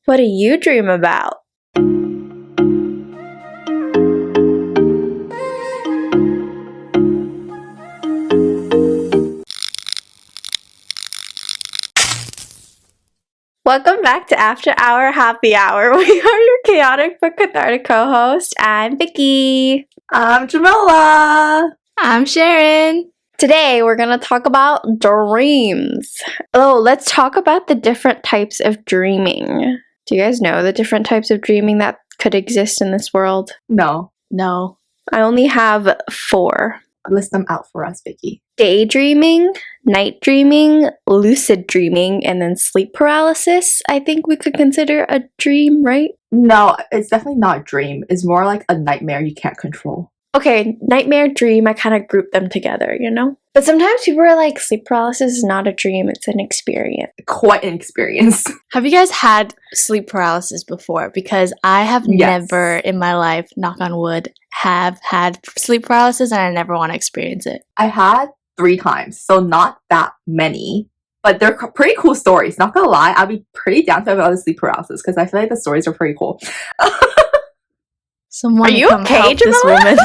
What do you dream about? Welcome back to After Hour Happy Hour. We are your chaotic but cathartic co-host. I'm Vicky. I'm Jamila. I'm Sharon. Today we're going to talk about dreams. Oh, let's talk about the different types of dreaming. Do you guys know the different types of dreaming that could exist in this world? No. I only have 4. List them out for us, Vicky. Daydreaming, night dreaming, lucid dreaming, and then sleep paralysis. I think we could consider a dream, right? No, it's definitely not a dream. It's more like a nightmare you can't control. Okay, nightmare, dream, I kind of group them together, you know? But sometimes people are like, sleep paralysis is not a dream, it's an experience. Quite an experience. Have you guys had sleep paralysis before? Because I have never in my life, knock on wood, have had sleep paralysis, and I never want to experience it. I had 3 times, so not that many. But they're pretty cool stories. Not gonna lie, I'd be pretty down to about the sleep paralysis because I feel like the stories are pretty cool. Someone Are you come okay, help this Jamila? woman.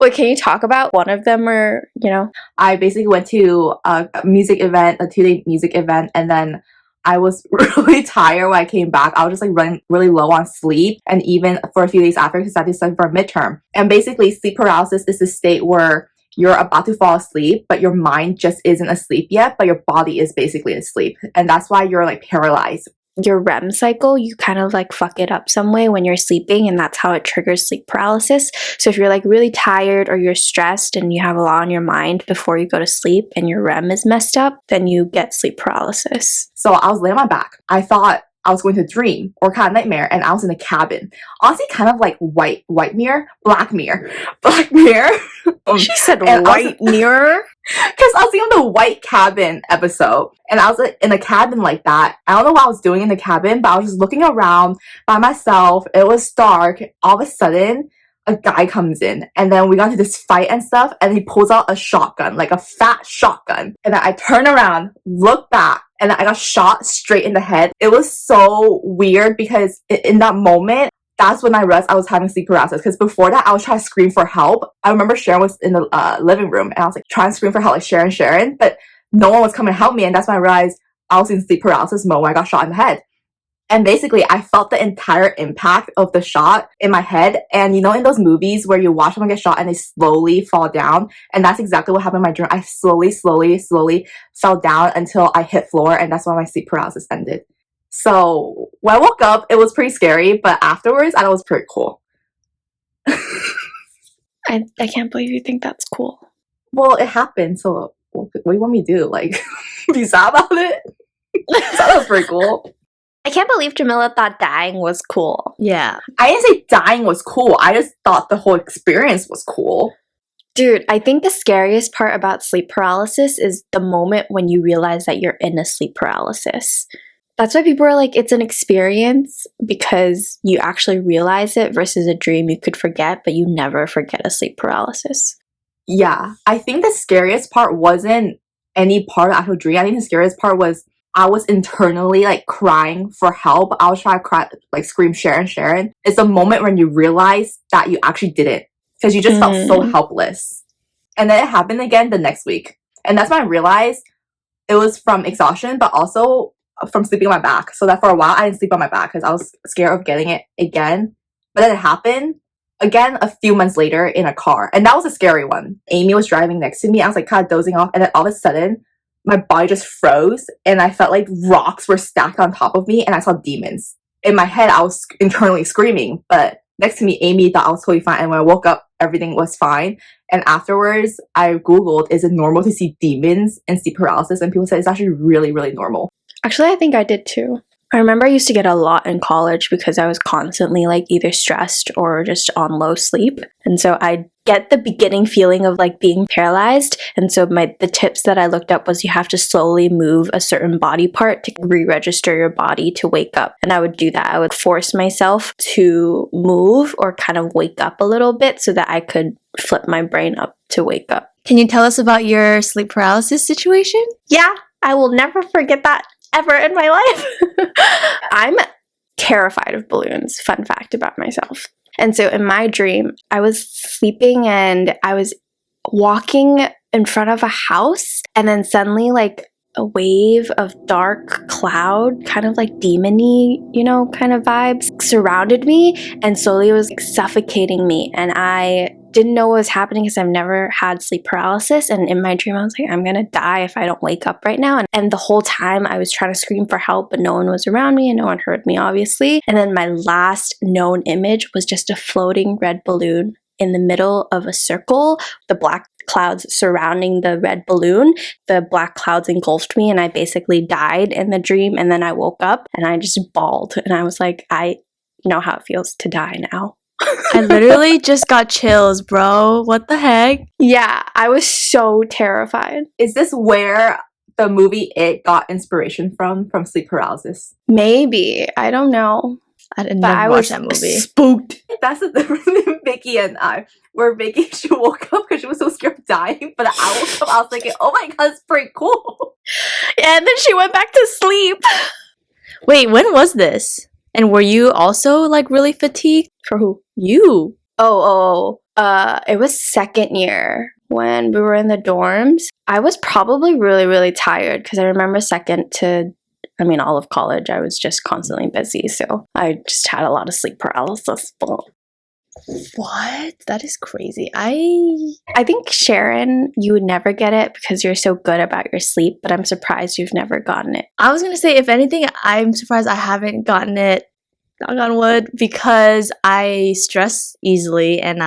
Wait, can you talk about one of them or, you know? I basically went to a music event, a 2-day music event, and then I was really tired when I came back. I was just like running really low on sleep, and even for a few days after because I had to study for a midterm. And basically, sleep paralysis is a state where you're about to fall asleep, but your mind just isn't asleep yet, but your body is basically asleep. And that's why you're like paralyzed. Your REM cycle, you kind of like fuck it up some way when you're sleeping, and that's how it triggers sleep paralysis. So if you're like really tired or you're stressed and you have a lot on your mind before you go to sleep and your REM is messed up, then you get sleep paralysis. So I was laying on my back. I thought I was going to dream or kind of nightmare, and I was in a cabin. Honestly, kind of like white mirror, black mirror. She said and white mirror. Because I was thinking of the White Cabin episode, and I was like, in a cabin like that. I don't know what I was doing in the cabin, but I was just looking around by myself. It was dark. All of a sudden, a guy comes in, and then we got into this fight and stuff, and he pulls out a shotgun, like a fat shotgun. And then I turn around, look back, and I got shot straight in the head. It was so weird because in that moment, that's when I realized I was having sleep paralysis. Because before that, I was trying to scream for help. I remember Sharon was in the living room, and I was like trying to scream for help, like Sharon, but no one was coming to help me. And that's when I realized I was in sleep paralysis mode when I got shot in the head. And basically, I felt the entire impact of the shot in my head. And you know, in those movies where you watch someone get shot and they slowly fall down, and that's exactly what happened in my dream. I slowly fell down until I hit floor, and that's when my sleep paralysis ended. So when I woke up, it was pretty scary, but afterwards, I thought it was pretty cool. I can't believe you think that's cool. Well, it happened, so what do you want me to do? Like, be sad about it? That was pretty cool. I can't believe Jamila thought dying was cool. Yeah. I didn't say dying was cool. I just thought the whole experience was cool. Dude, I think the scariest part about sleep paralysis is the moment when you realize that you're in a sleep paralysis. That's why people are like, it's an experience because you actually realize it versus a dream you could forget, but you never forget a sleep paralysis. Yeah, I think the scariest part wasn't any part of the actual dream. I think the scariest part was I was internally like crying for help. I was trying to cry, like scream, Sharon. It's a moment when you realize that you actually did it because you just felt so helpless. And then it happened again the next week. And that's when I realized it was from exhaustion, but also from sleeping on my back. So that for a while I didn't sleep on my back because I was scared of getting it again. But then it happened again a few months later in a car, and that was a scary one. Amy was driving next to me. I was like kind of dozing off, and then all of a sudden my body just froze, and I felt like rocks were stacked on top of me, and I saw demons. In my head I was internally screaming, but next to me Amy thought I was totally fine, and when I woke up everything was fine. And afterwards I googled, is it normal to see demons and sleep paralysis, and people said it's actually really, really normal. Actually, I think I did too. I remember I used to get a lot in college because I was constantly like either stressed or just on low sleep. And so I get the beginning feeling of like being paralyzed. And so the tips that I looked up was you have to slowly move a certain body part to re-register your body to wake up. And I would do that. I would force myself to move or kind of wake up a little bit so that I could flip my brain up to wake up. Can you tell us about your sleep paralysis situation? Yeah, I will never forget that ever in my life. I'm terrified of balloons. Fun fact about myself. And so in my dream, I was sleeping and I was walking in front of a house, and then suddenly like a wave of dark cloud, kind of like demon-y, kind of vibes, surrounded me and slowly was like suffocating me. And I didn't know what was happening because I've never had sleep paralysis. And in my dream, I was like, I'm gonna die if I don't wake up right now. And the whole time I was trying to scream for help, but no one was around me and no one heard me, obviously. And then my last known image was just a floating red balloon in the middle of a circle, the black clouds surrounding the red balloon. The black clouds engulfed me and I basically died in the dream. And then I woke up and I just bawled. And I was like, I know how it feels to die now. I literally just got chills, bro. What the heck? Yeah, I was so terrified. Is this where the movie It got inspiration from sleep paralysis? Maybe. I don't know. I didn't But I watch was that movie. spooked. That's the difference between Vicky and I. Where Vicky, she woke up because she was so scared of dying, but I woke up, I was thinking, oh my god, it's pretty cool. And then she went back to sleep. Wait, when was this? And were you also like really fatigued? For who? You. It was second year when we were in the dorms. I was probably really, really tired because I remember all of college, I was just constantly busy. So I just had a lot of sleep paralysis. What? That is crazy. I think, Sharon, you would never get it because you're so good about your sleep, but I'm surprised you've never gotten it. was gonna say, if anything, I'm surprised I haven't gotten it, knock on wood, because I stress easily and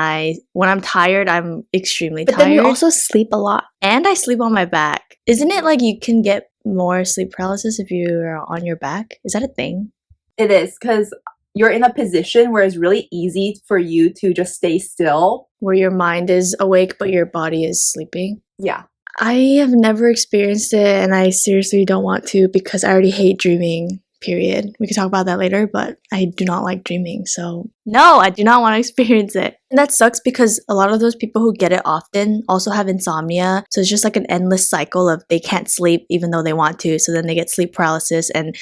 when I'm tired, I'm extremely tired. But then you also sleep a lot. And I sleep on my back. Isn't it like you can get more sleep paralysis if you're on your back? Is that a thing? It is, because you're in a position where it's really easy for you to just stay still. Where your mind is awake but your body is sleeping? Yeah. I have never experienced it and I seriously don't want to because I already hate dreaming, period. We can talk about that later, but I do not like dreaming, so no, I do not want to experience it. And that sucks because a lot of those people who get it often also have insomnia, so it's just like an endless cycle of they can't sleep even though they want to, so then they get sleep paralysis and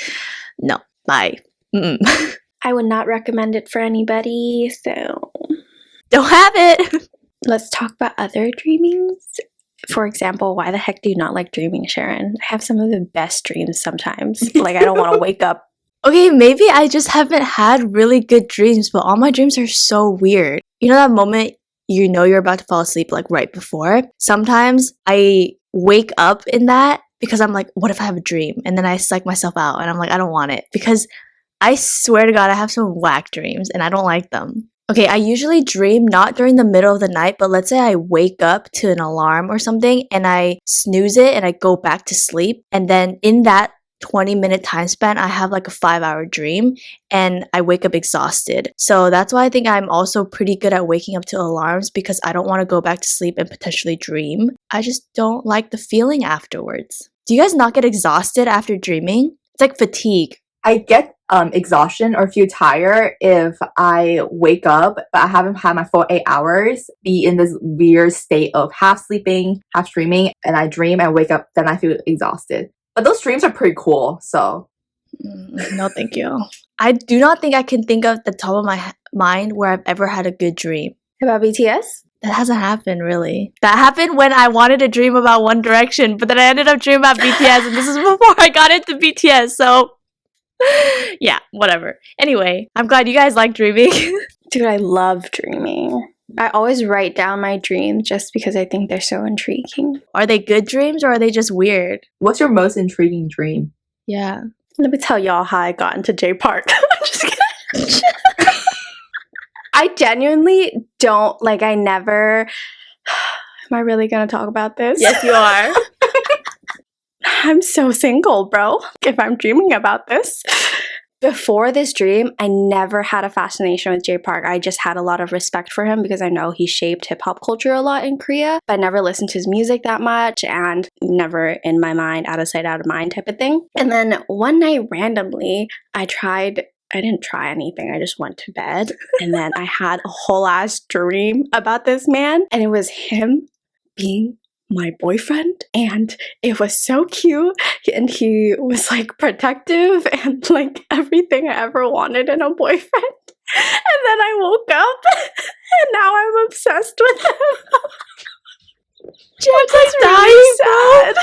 no, bye. I would not recommend it for anybody, so don't have it. Let's talk about other dreamings. For example, why the heck do you not like dreaming, Sharon? I have some of the best dreams sometimes. Like, I don't want to wake up. Okay, maybe I just haven't had really good dreams, but all my dreams are so weird. You know that moment you know you're about to fall asleep like right before? Sometimes I wake up in that because I'm like, what if I have a dream? And then I psych myself out and I'm like, I don't want it because I swear to God, I have some whack dreams and I don't like them. Okay, I usually dream not during the middle of the night, but let's say I wake up to an alarm or something and I snooze it and I go back to sleep. And then in that 20-minute time span, I have like a 5-hour dream and I wake up exhausted. So that's why I think I'm also pretty good at waking up to alarms because I don't want to go back to sleep and potentially dream. I just don't like the feeling afterwards. Do you guys not get exhausted after dreaming? It's like fatigue. I get exhaustion or feel tired if I wake up, but I haven't had my full 8 hours, be in this weird state of half sleeping, half dreaming, and I dream and wake up, then I feel exhausted. But those dreams are pretty cool, so. No, thank you. I do not think I can think of the top of my mind where I've ever had a good dream. About BTS? That hasn't happened, really. That happened when I wanted to dream about One Direction, but then I ended up dreaming about BTS, and this is before I got into BTS, so yeah, whatever. Anyway, I'm glad you guys like dreaming. Dude, I love dreaming. I always write down my dreams just because I think they're so intriguing. Are they good dreams or are they just weird? What's your most intriguing dream? Yeah. Let me tell y'all how I got into J Park. I'm just kidding. I genuinely don't, I never... Am I really gonna talk about this? Yes, you are. I'm so single, bro, if I'm dreaming about this. Before this dream, I never had a fascination with J Park. I just had a lot of respect for him because I know he shaped hip-hop culture a lot in Korea, but I never listened to his music that much and never in my mind, out of sight, out of mind type of thing. And then one night, randomly, I didn't try anything. I just went to bed and then I had a whole ass dream about this man, and it was him being my boyfriend, and it was so cute, and he was like protective and like everything I ever wanted in a boyfriend. And then I woke up and now I'm obsessed with him. Jack's like Really dying, sad.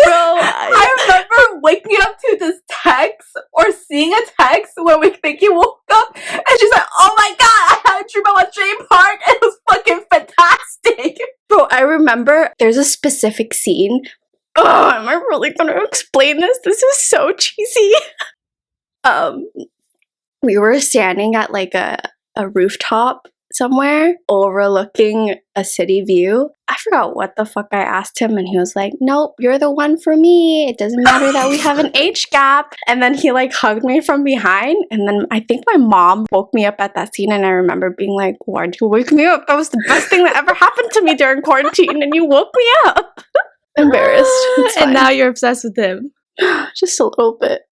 Bro, I remember waking up to this text or seeing a text when we think you woke up, and she's like, "Oh my god, I had a dream about Jay Park, and it was fucking fantastic." Bro, I remember there's a specific scene. Oh, am I really gonna explain this? This is so cheesy. We were standing at like a rooftop somewhere overlooking a city view. I forgot what the fuck I asked him, and he was like, "Nope, you're the one for me. It doesn't matter that we have an age gap." And then he like hugged me from behind, and then I think my mom woke me up at that scene, and I remember being like, "Why'd you wake me up? That was the best thing that ever happened to me during quarantine, and you woke me up." Embarrassed. It's and fine. now you're obsessed with him. Just a little bit.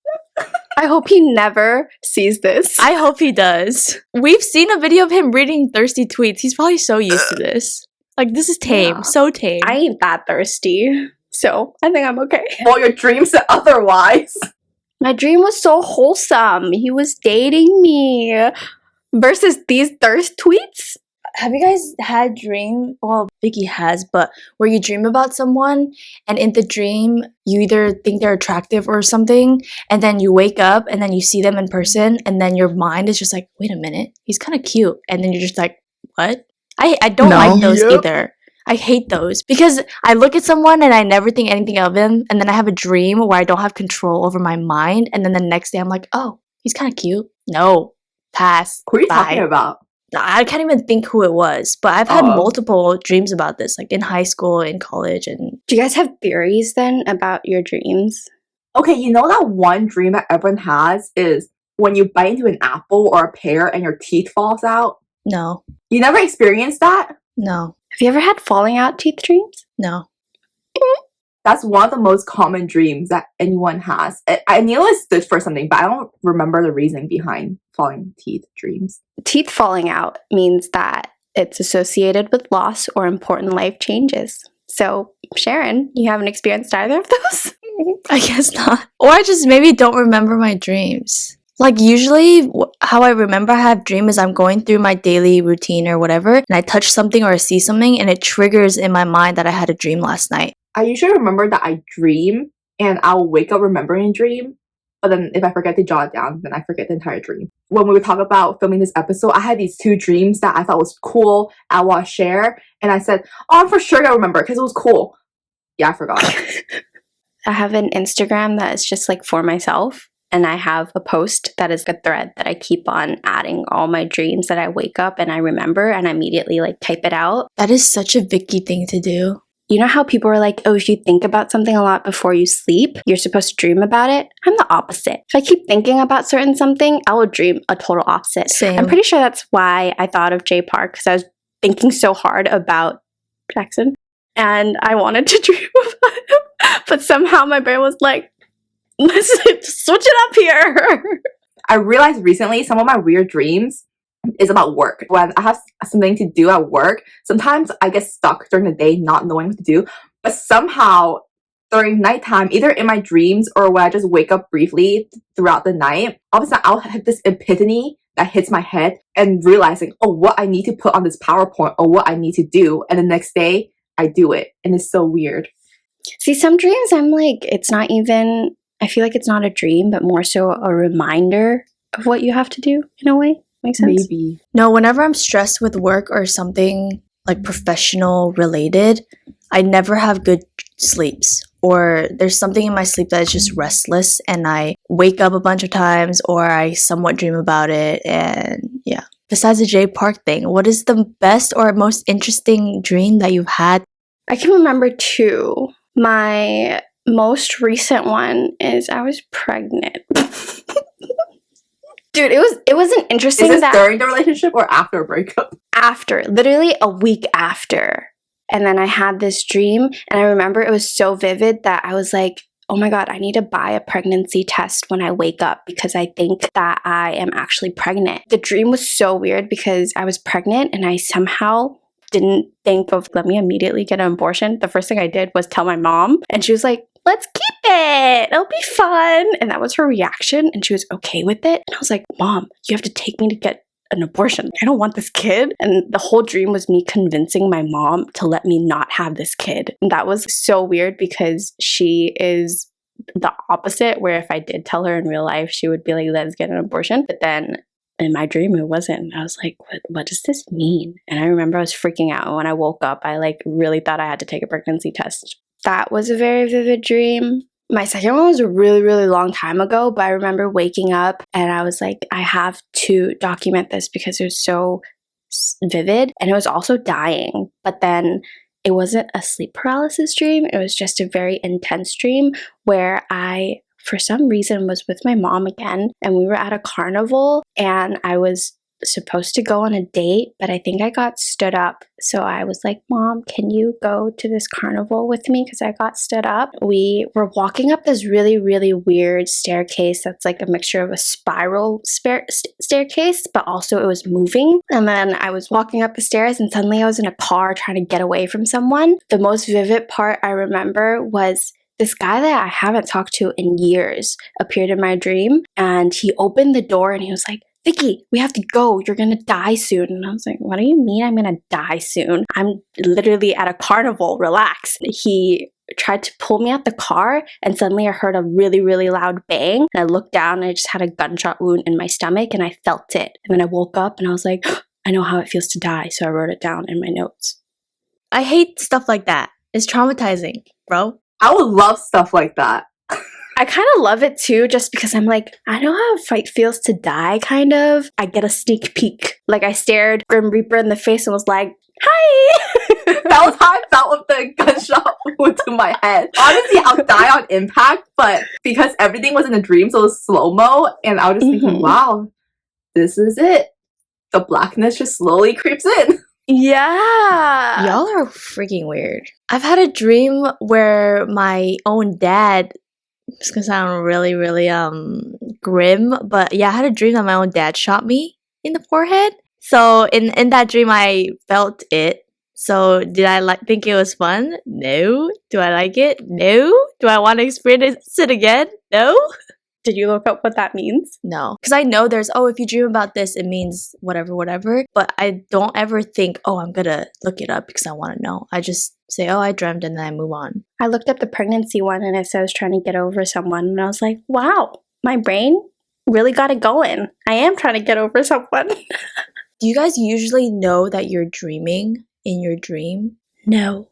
I hope he never sees this. I hope he does. We've seen a video of him reading thirsty tweets. He's probably so used to this. Like, this is tame. Yeah. So tame. I ain't that thirsty, so I think I'm okay. Well, your dreams said otherwise. My dream was so wholesome. He was dating me. Versus these thirst tweets. Have you guys had dream? Well, Vicky has, but where you dream about someone and in the dream you either think they're attractive or something, and then you wake up and then you see them in person, and then your mind is just like, wait a minute, he's kind of cute, and then you're just like, what? I don't No. like those Yep. either. I hate those because I look at someone and I never think anything of him, and then I have a dream where I don't have control over my mind, and then the next day I'm like, oh, he's kind of cute. No, pass. Who are you Bye. talking about? I can't even think who it was, but I've had Oh. multiple dreams about this, like in high school, in college, and Do you guys have theories then about your dreams? Okay, you know that one dream that everyone has is when you bite into an apple or a pear and your teeth falls out. no, You never experienced that? no, Have you ever had falling out teeth dreams? no. That's one of the most common dreams that anyone has. I knew it stood for something, but I don't remember the reasoning behind falling teeth dreams. Teeth falling out means that it's associated with loss or important life changes. So, Sharon, you haven't experienced either of those? I guess not. Or I just maybe don't remember my dreams. Like usually how I remember I have dream is I'm going through my daily routine or whatever, and I touch something or I see something and it triggers in my mind that I had a dream last night. I usually remember that I dream and I'll wake up remembering a dream, but then if I forget to jot it down, then I forget the entire dream. When we were talking about filming this episode, I had these two dreams that I thought was cool, I want to share, and I said, oh, I'm for sure gonna remember because it was cool. Yeah, I forgot. I have an Instagram that is just like for myself, and I have a post that is a thread that I keep on adding all my dreams that I wake up and I remember, and I immediately like type it out. That is such a Vicky thing to do. You know how people are like, oh, if you think about something a lot before you sleep, you're supposed to dream about it? I'm the opposite. If I keep thinking about certain something, I will dream a total opposite. Same. I'm pretty sure that's why I thought of Jay Park, because I was thinking so hard about Jackson, and I wanted to dream about him, but somehow my brain was like, let's switch it up here. I realized recently some of my weird dreams is about work. When I have something to do at work, sometimes I get stuck during the day not knowing what to do, but somehow during nighttime, either in my dreams or when I just wake up briefly throughout the night, all of a sudden I'll have this epiphany that hits my head and realizing, oh, what I need to put on this PowerPoint or what I need to do, and the next day I do it, and it's so weird. See, some dreams I'm like, it's not even, I feel like it's not a dream, but more so a reminder of what you have to do in a way. Makes sense? Maybe. No, whenever I'm stressed with work or something like professional related, I never have good sleeps. Or there's something in my sleep that is just restless and I wake up a bunch of times or I somewhat dream about it. And yeah. Besides the Jay Park thing, what is the best or most interesting dream that you've had? I can remember two. My most recent one is I was pregnant. Dude, it was an interesting Is this that during the relationship or after a breakup? after, literally a week after. And then I had this dream, and I remember it was so vivid that I was like, oh my God, I need to buy a pregnancy test when I wake up because I think that I am actually pregnant. The dream was so weird because I was pregnant and I somehow didn't think of, let me immediately get an abortion. The first thing I did was tell my mom, and she was like, let's keep it. It'll be fun. And that was her reaction. And she was okay with it. And I was like, Mom, you have to take me to get an abortion. I don't want this kid. And the whole dream was me convincing my mom to let me not have this kid. And that was so weird because she is the opposite, where if I did tell her in real life, she would be like, let's get an abortion. But then in my dream, it wasn't. I was like, what does this mean? And I remember I was freaking out. And when I woke up, I like really thought I had to take a pregnancy test. That was a very vivid dream. My second one was a really, really long time ago, but I remember waking up and I was like, I have to document this because it was so vivid, and it was also dying. But then it wasn't a sleep paralysis dream. It was just a very intense dream where I, for some reason, was with my mom again, and we were at a carnival, and I was supposed to go on a date, but I think I got stood up. So I was like, Mom, can you go to this carnival with me? Because I got stood up. We were walking up this really, really weird staircase that's like a mixture of a spiral staircase, but also it was moving. And then I was walking up the stairs and suddenly I was in a car trying to get away from someone. The most vivid part I remember was this guy that I haven't talked to in years appeared in my dream, and he opened the door and he was like, Vicky, we have to go. You're going to die soon. And I was like, what do you mean I'm going to die soon? I'm literally at a carnival. Relax. He tried to pull me out the car, and suddenly I heard a really, really loud bang. And I looked down and I just had a gunshot wound in my stomach and I felt it. And then I woke up and I was like, I know how it feels to die. So I wrote it down in my notes. I hate stuff like that. It's traumatizing, bro. I would love stuff like that. I kind of love it too, just because I'm like, I know how it feels to die, kind of. I get a sneak peek. Like, I stared Grim Reaper in the face and was like, hi! That was how I felt with the gunshot wound to my head. Honestly, I'll die on impact, but because everything was in a dream, so it was slow-mo, and I was just thinking, wow, this is it. The blackness just slowly creeps in. Yeah. Y'all are freaking weird. I've had a dream where my own dad, it's gonna sound really, really grim, but yeah, I had a dream that my own dad shot me in the forehead. So in that dream, I felt it. So did I think it was fun? No. Do I like it? No. Do I want to experience it again? No. Did you look up what that means? No. Because I know there's, if you dream about this, it means whatever, whatever. But I don't ever think, I'm going to look it up because I want to know. I just say, I dreamt, and then I move on. I looked up the pregnancy one and it says trying to get over someone. And I was like, wow, my brain really got it going. I am trying to get over someone. Do you guys usually know that you're dreaming in your dream? No.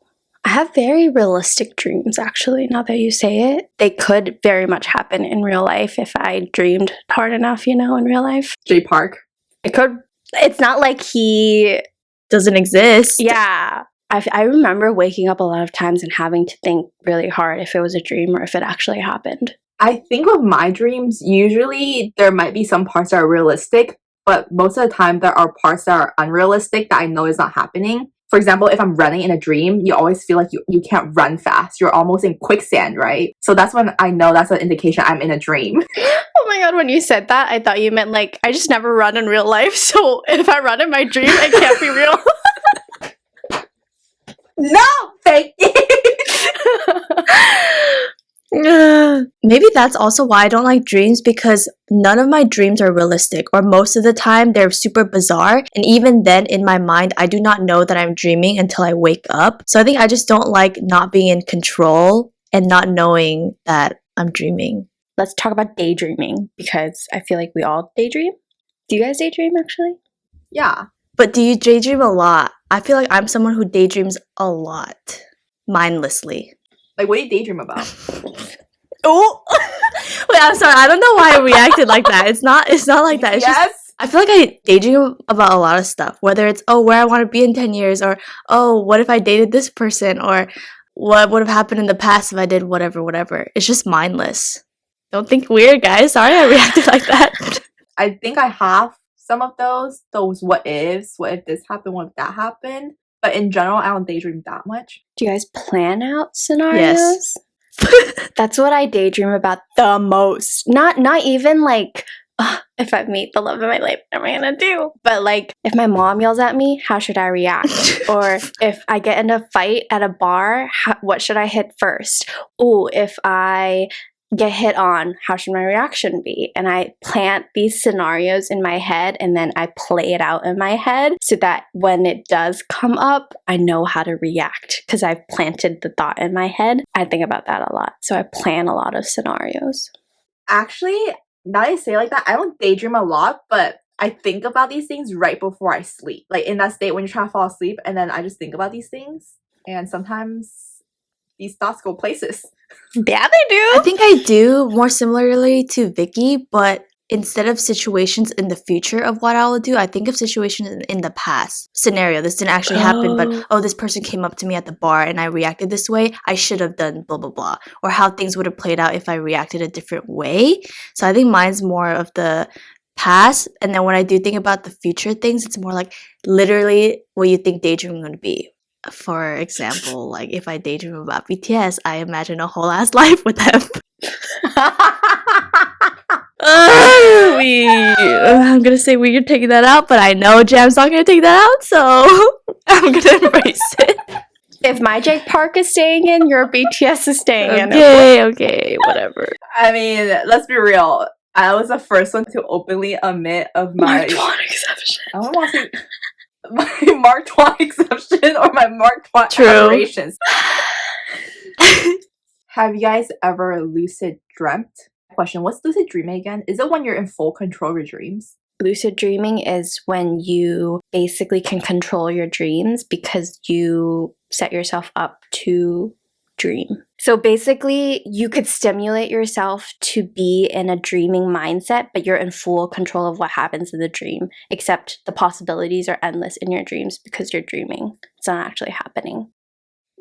I have very realistic dreams, actually, now that you say it. They could very much happen in real life if I dreamed hard enough, in real life. Jay Park. It could. It's not like he doesn't exist. Yeah. I remember waking up a lot of times and having to think really hard if it was a dream or if it actually happened. I think with my dreams, usually there might be some parts that are realistic, but most of the time there are parts that are unrealistic that I know is not happening. For example, if I'm running in a dream, you always feel like you can't run fast. You're almost in quicksand, right? So that's when I know that's an indication I'm in a dream. Oh my god, when you said that, I thought you meant like, I just never run in real life, so if I run in my dream, it can't be real. No, thank you. Maybe that's also why I don't like dreams, because none of my dreams are realistic, or most of the time they're super bizarre, and even then in my mind I do not know that I'm dreaming until I wake up. So I think I just don't like not being in control and not knowing that I'm dreaming. Let's talk about daydreaming, because I feel like we all daydream. Do you guys daydream actually? Yeah. But do you daydream a lot? I feel like I'm someone who daydreams a lot, mindlessly. Like, what do you daydream about? Oh, wait, I'm sorry. I don't know why I reacted like that. It's not like that. It's yes. Just, I feel like I daydream about a lot of stuff. Whether it's where I want to be in 10 years, or what if I dated this person, or what would have happened in the past if I did whatever. It's just mindless. Don't think weird, guys. Sorry I reacted like that. I think I have some of those what ifs. What if this happened? What if that happened? But in general, I don't daydream that much. Do you guys plan out scenarios? Yes. That's what I daydream about the most. Not even like if I meet the love of my life, what am I gonna do? But like, if my mom yells at me, how should I react? Or if I get in a fight at a bar, what should I hit first? Oh, if I get hit on, how should my reaction be? And I plant these scenarios in my head, and then I play it out in my head so that when it does come up, I know how to react because I've planted the thought in my head. I think about that a lot. So I plan a lot of scenarios. Actually, now that I say it like that, I don't daydream a lot, but I think about these things right before I sleep. Like in that state when you're trying to fall asleep, and then I just think about these things. And sometimes these thoughts go places. Yeah, they do. I think I do more similarly to Vicky, but instead of situations in the future of what I will do, I think of situations in the past scenario. This didn't actually happen, but this person came up to me at the bar and I reacted this way. I should have done blah, blah, blah. Or how things would have played out if I reacted a different way. So I think mine's more of the past. And then when I do think about the future things, it's more like literally what you think daydreaming would be. For example, like if I daydream about BTS, I imagine a whole ass life with them. I'm gonna say we're taking that out, but I know Jam's not gonna take that out, so I'm gonna embrace it. If my Jake Park is staying in, your BTS is staying in. Okay, whatever. I mean, let's be real. I was the first one to openly admit of my Mark Twain exception. I don't want to say my Mark Twain exception or my Mark Twain True. aberrations. Have you guys ever lucid dreamt? Question, what's lucid dreaming again? Is it when you're in full control of your dreams? Lucid dreaming is when you basically can control your dreams because you set yourself up to dream. So basically, you could stimulate yourself to be in a dreaming mindset, but you're in full control of what happens in the dream, except the possibilities are endless in your dreams because you're dreaming. It's not actually happening.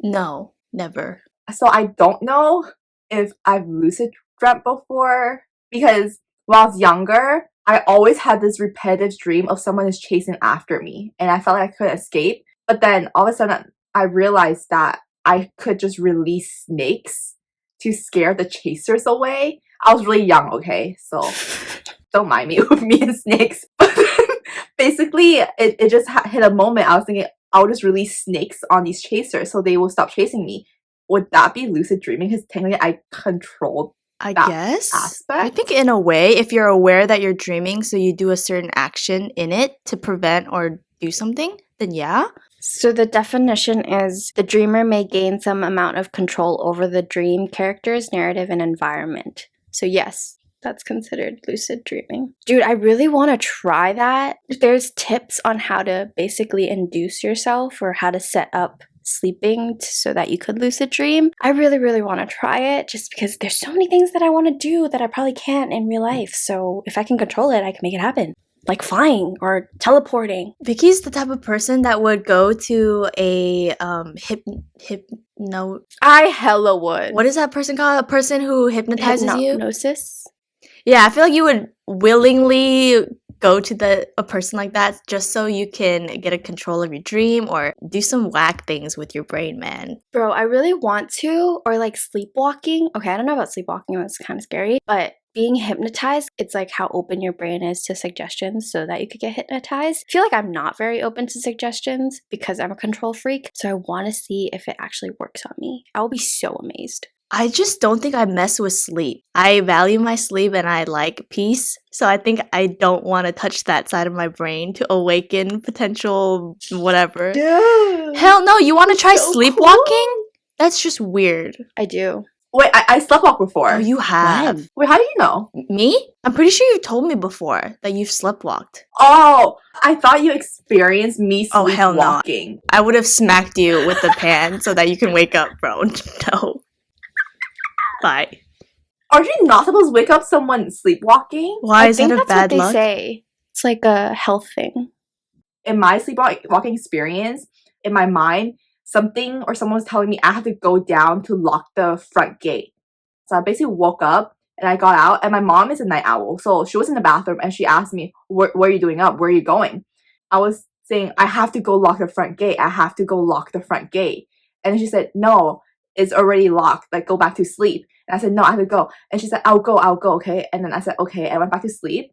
No, never. So I don't know if I've lucid dreamt before because when I was younger, I always had this repetitive dream of someone is chasing after me and I felt like I couldn't escape. But then all of a sudden, I realized that I could just release snakes to scare the chasers away. I was really young, okay? So don't mind me with me and snakes. Basically, it just hit a moment. I was thinking, I'll just release snakes on these chasers so they will stop chasing me. Would that be lucid dreaming? Because technically I controlled I that guess. aspect. I think in a way, if you're aware that you're dreaming, so you do a certain action in it to prevent or do something, then yeah. So the definition is the dreamer may gain some amount of control over the dream characters, narrative, and environment. So yes, that's considered lucid dreaming. Dude, I really want to try that. If there's tips on how to basically induce yourself or how to set up sleeping so that you could lucid dream, I really, really want to try it just because there's so many things that I want to do that I probably can't in real life. So if I can control it, I can make it happen. Like flying or teleporting. Vicky's the type of person that would go to a I hella would. what is that person called? A person who hypnotizes you? Hypnosis? Yeah, I feel like you would willingly go to a person like that just so you can get a control of your dream or do some whack things with your brain, man. Bro, I really want to. Or like sleepwalking. Okay, I don't know about sleepwalking. That's kind of scary. But being hypnotized, it's like how open your brain is to suggestions so that you could get hypnotized. I feel like I'm not very open to suggestions because I'm a control freak. So I want to see if it actually works on me. I will be so amazed. I just don't think I mess with sleep. I value my sleep and I like peace. So I think I don't want to touch that side of my brain to awaken potential whatever. Yeah. Hell no, you want to try So sleepwalking? cool. That's just weird. I do. Wait, I sleptwalked before. Oh, you have. When? Wait, how do you know? Me? I'm pretty sure you told me before that you've sleptwalked. Oh, I thought you experienced me Oh, hell no. sleepwalking. I would have smacked you with the pan so that you can wake up, bro. No. Bye. Are you not supposed to wake up someone sleepwalking? Why I is think that a that's bad what they luck? say. It's like a health thing. In my sleepwalking experience, in my mind, something or someone was telling me I have to go down to lock the front gate. So I basically woke up and I got out, and my mom is a night owl, so she was in the bathroom and she asked me, what are you doing up? Where are you going? I was saying, I have to go lock the front gate. I have to go lock the front gate. And then she said, no, it's already locked. Like, go back to sleep. And I said, no, I have to go. And she said, I'll go, okay? And then I said, okay. I went back to sleep.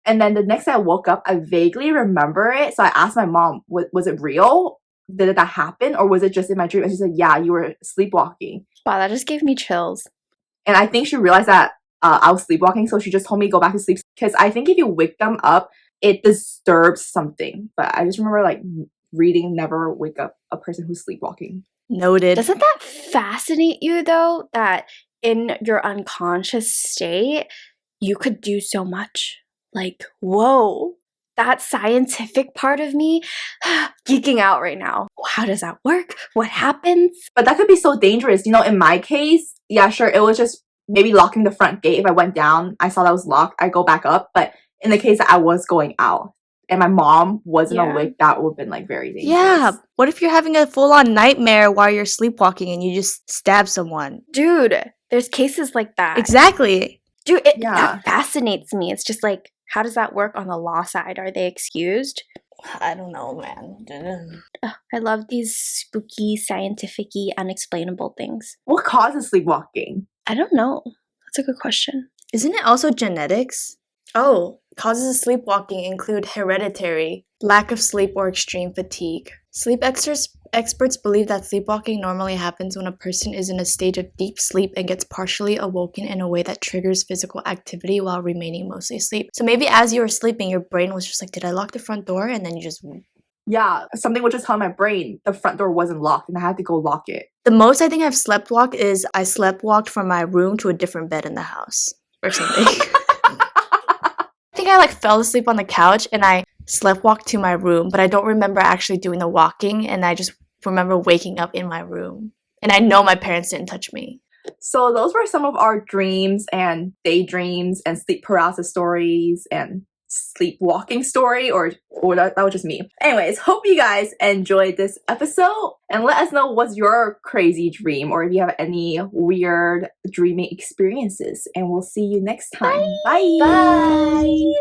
And then the next day I woke up, I vaguely remember it. So I asked my mom, was it real? Did that happen? Or was it just in my dream? And she said, yeah, you were sleepwalking. Wow, that just gave me chills. And I think she realized that I was sleepwalking. So she just told me to go back to sleep. Because I think if you wake them up, it disturbs something. But I just remember like reading never wake up a person who's sleepwalking. Noted. Doesn't that fascinate you though? That in your unconscious state, you could do so much. Like, whoa, that scientific part of me geeking out right now. How does that work? What happens? But that could be so dangerous. You know, in my case, yeah, sure, it was just maybe locking the front gate. If I went down, I saw that was locked, I go back up. But in the case that I was going out and my mom wasn't awake, that would have been like very dangerous. Yeah. What if you're having a full-on nightmare while you're sleepwalking and you just stab someone? Dude, there's cases like that. Exactly. Dude, that fascinates me. It's just like, how does that work on the law side? Are they excused? I don't know, man. I love these spooky, scientific-y, unexplainable things. What causes sleepwalking? I don't know. That's a good question. Isn't it also genetics? Oh, causes of sleepwalking include hereditary, lack of sleep, or extreme fatigue. Sleep experts believe that sleepwalking normally happens when a person is in a stage of deep sleep and gets partially awoken in a way that triggers physical activity while remaining mostly asleep. So maybe as you were sleeping, your brain was just like, did I lock the front door? And then you just... Yeah, something would just tell my brain the front door wasn't locked and I had to go lock it. The most I think I've sleptwalked is I sleptwalked from my room to a different bed in the house or something. I think I like fell asleep on the couch and I sleptwalked to my room, but I don't remember actually doing the walking, and I just remember waking up in my room. And I know my parents didn't touch me. So those were some of our dreams and daydreams and sleep paralysis stories and sleepwalking story, or that was just me. Anyways, hope you guys enjoyed this episode and let us know what's your crazy dream or if you have any weird dreaming experiences, and we'll see you next time. Bye. Bye.